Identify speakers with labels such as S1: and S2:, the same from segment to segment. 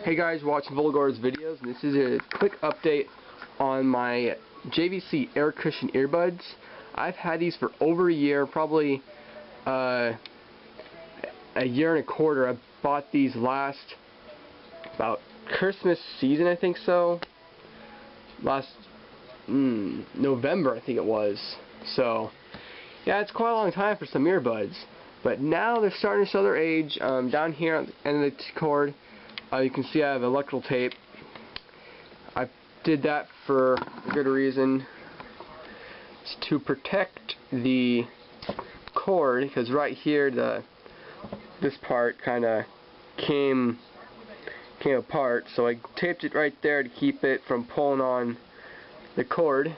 S1: Hey guys, watching Volgar's videos, and this is a quick update on my JVC air cushion earbuds. I've had these for over a year, probably a year and a quarter. I bought these last about Christmas season, I think so. Last November, I think it was. So yeah, it's quite a long time for some earbuds. But now they're starting to show their age. Down here at the end of the cord, you can see I have electrical tape. I did that for a good reason. It's to protect the cord, because right here this part kind of came apart, so I taped it right there to keep it from pulling on the cord.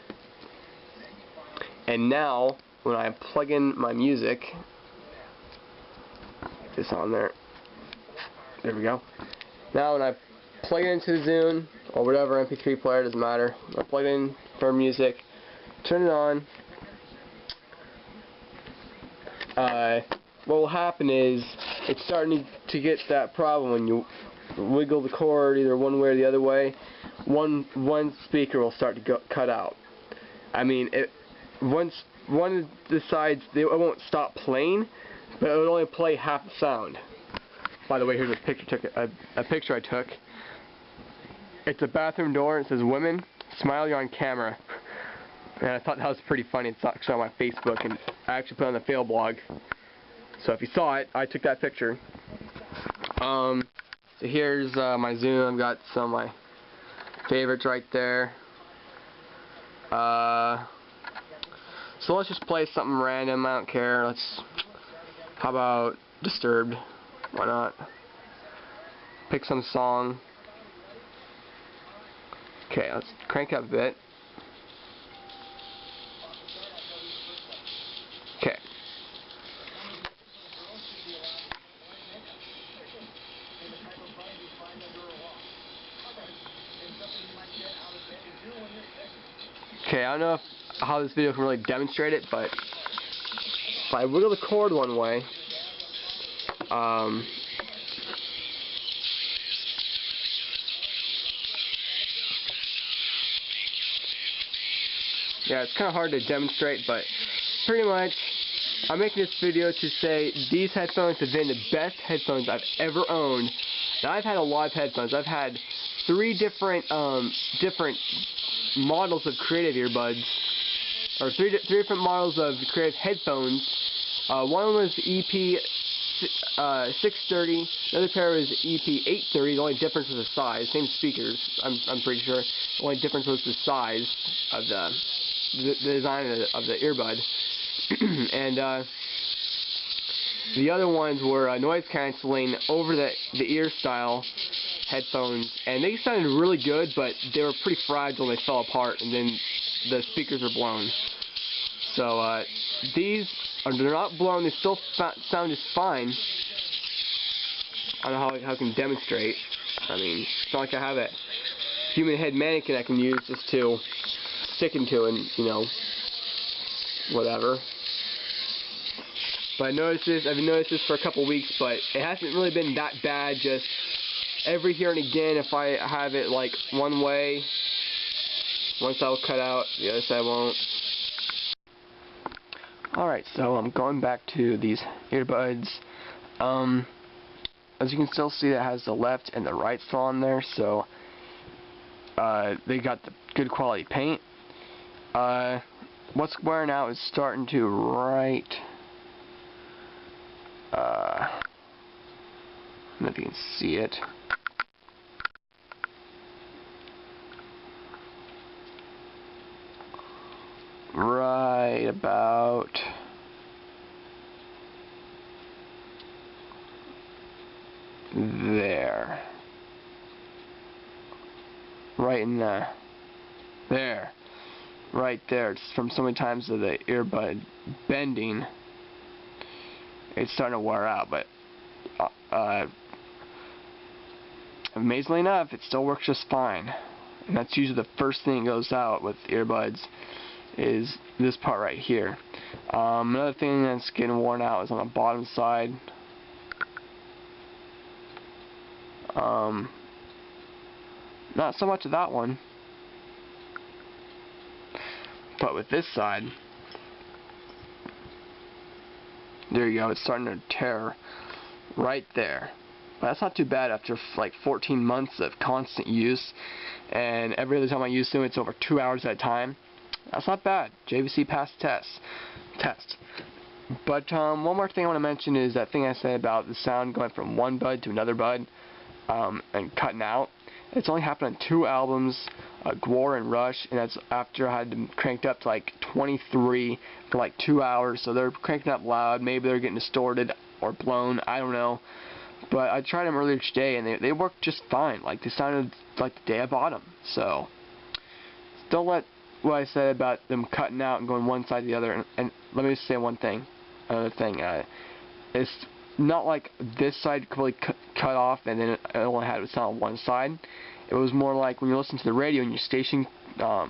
S1: And now when I plug in my music, get this on there we go. Now when I plug it into the Zune or whatever MP3 player, doesn't matter, I plug it in for music, turn it on, what will happen is it's starting to get that problem when you wiggle the cord either one way or the other way. One speaker will start to cut out. I mean, once one of the sides, it won't stop playing, but it would only play half the sound. By the way, here's a picture I took. It's a bathroom door. It says "Women, smile, you're on camera." And I thought that was pretty funny. It's actually on my Facebook, and I actually put it on the fail blog. So if you saw it, I took that picture. So here's my Zune. I've got some of my favorites right there. So let's just play something random. I don't care. How about Disturbed? Why not? Pick some song. Okay, let's crank up a bit. Okay. Okay, I don't know how this video can really demonstrate it, but if I wiggle the cord one way, yeah, it's kind of hard to demonstrate, but pretty much I'm making this video to say these headphones have been the best headphones I've ever owned. Now, I've had a lot of headphones. I've had 3 different models of creative earbuds, or three different models of creative headphones. One was EP630, the other pair was EP830. The only difference was the size, same speakers, I'm pretty sure. The only difference was the size of the design of the earbud. And the other ones were noise cancelling over the ear style headphones, and they sounded really good, but they were pretty fragile and they fell apart, and then the speakers were blown. So these they're not blown, they still sound just fine. I don't know how I can demonstrate. I mean, it's not like I have a human head mannequin I can use just to stick into and, you know, whatever. But I've noticed this for a couple weeks, but it hasn't really been that bad. Just every here and again, if I have it like one way, one side will cut out, the other side won't. Alright, so I'm going back to these earbuds. As you can still see, it has the left and the right still on there, so they got the good quality paint. What's wearing out is starting to I don't know if you can see it. Right about there. Right in there. Right there. It's from so many times of the earbud bending. It's starting to wear out, but amazingly enough, it still works just fine. And that's usually the first thing that goes out with earbuds, is this part right here. Another thing that's getting worn out is on the bottom side. Not so much of that one. But with this side, there you go, it's starting to tear right there. But that's not too bad after like 14 months of constant use, and every other time I use them it's over 2 hours at a time. That's not bad. JVC passed test. But one more thing I want to mention is that thing I said about the sound going from one bud to another bud and cutting out. It's only happened on 2 albums, Gwar and Rush, and that's after I had them cranked up to like 23 for like 2 hours. So they're cranking up loud. Maybe they're getting distorted or blown. I don't know. But I tried them earlier today, and they worked just fine. Like, they sounded like the day I bought them. So don't let what I said about them cutting out and going one side to the other. And let me just say one thing. Another thing. It's not like this side completely cut off and then it only had it sound on one side. It was more like when you listen to the radio and your station out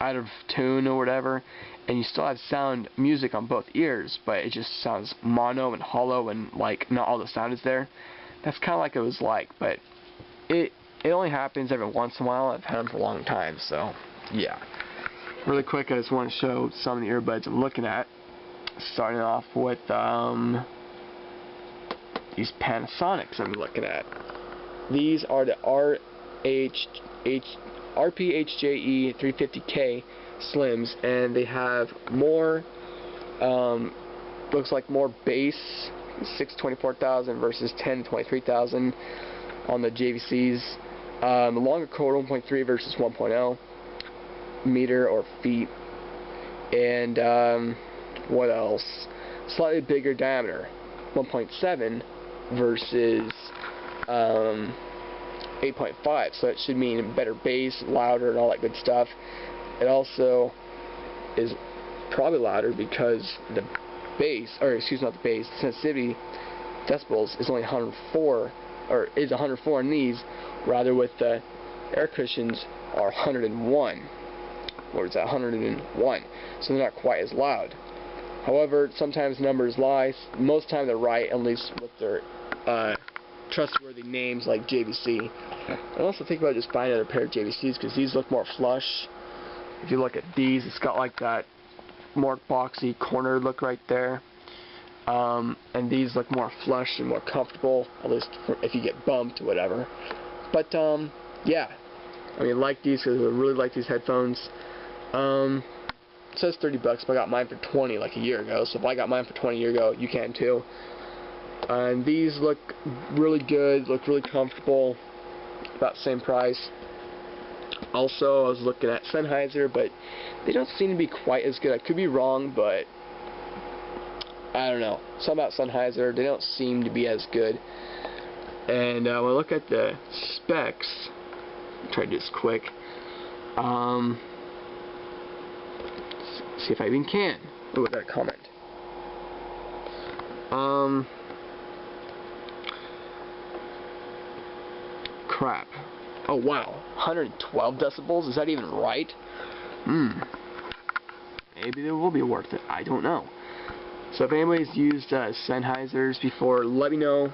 S1: of tune or whatever, and you still have sound music on both ears, but it just sounds mono and hollow and like not all the sound is there. That's kind of like it was like, but it only happens every once in a while. I've had them for a long time, so yeah. Really quick, I just want to show some of the earbuds I'm looking at. Starting off with these Panasonics I'm looking at. These are the RPHJE 350K Slims, and they have more, looks like more bass, 624,000 versus 1023,000 on the JVCs. The longer cord, 1.3 versus 1.0 meter or feet, and what else? Slightly bigger diameter, 1.7 versus 8.5, so it should mean better bass, louder, and all that good stuff. It also is probably louder because the bass, or excuse me, not the bass, the sensitivity decibels is only 104, or is 104 on these, rather with the air cushions are 101. Or is that 101? So they're not quite as loud. However, sometimes numbers lie. Most of the time they're right, at least with their trustworthy names like JVC. I also think about just buying another pair of JVCs because these look more flush. If you look at these, it's got like that more boxy corner look right there. And these look more flush and more comfortable, at least if you get bumped or whatever. But yeah, I mean, like these because I really like these headphones. It says $30, but I got mine for 20 like a year ago. So if I got mine for 20 a year ago, you can too. And these look really good, look really comfortable, about the same price. Also, I was looking at Sennheiser, but they don't seem to be quite as good. I could be wrong, but I don't know. Something about Sennheiser, they don't seem to be as good. And when I look at the specs, I'll try to do this quick. See if I even can. Oh, I got a comment. Crap. Oh wow, 112 decibels? Is that even right? Maybe they will be worth it. I don't know. So if anybody's used Sennheisers before, let me know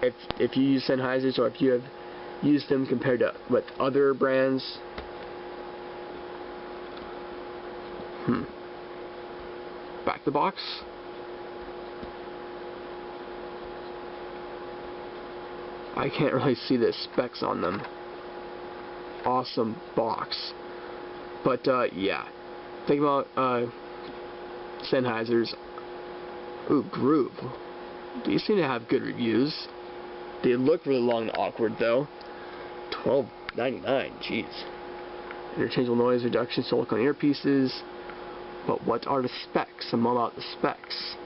S1: if you use Sennheisers or if you have used them compared to with other brands. Back the box. I can't really see the specs on them. Awesome box. But yeah, think about Sennheisers. Ooh, Groove. These seem to have good reviews. They look really long and awkward though. $12.99. Jeez. Interchangeable noise reduction, silicone earpieces. But what are the specs? I'm all about the specs.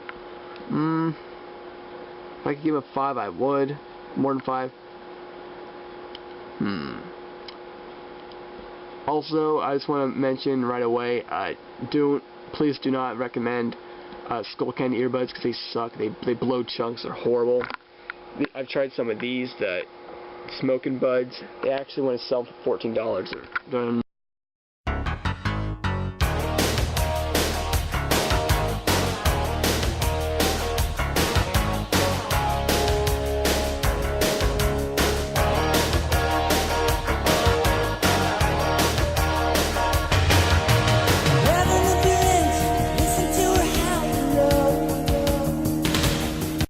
S1: If I could give a 5, I would. More than 5. Also, I just want to mention right away, please do not recommend Skullcandy earbuds because they suck. They blow chunks. They're horrible. I've tried some of these, the Smoking Buds. They actually want to sell for $14. They're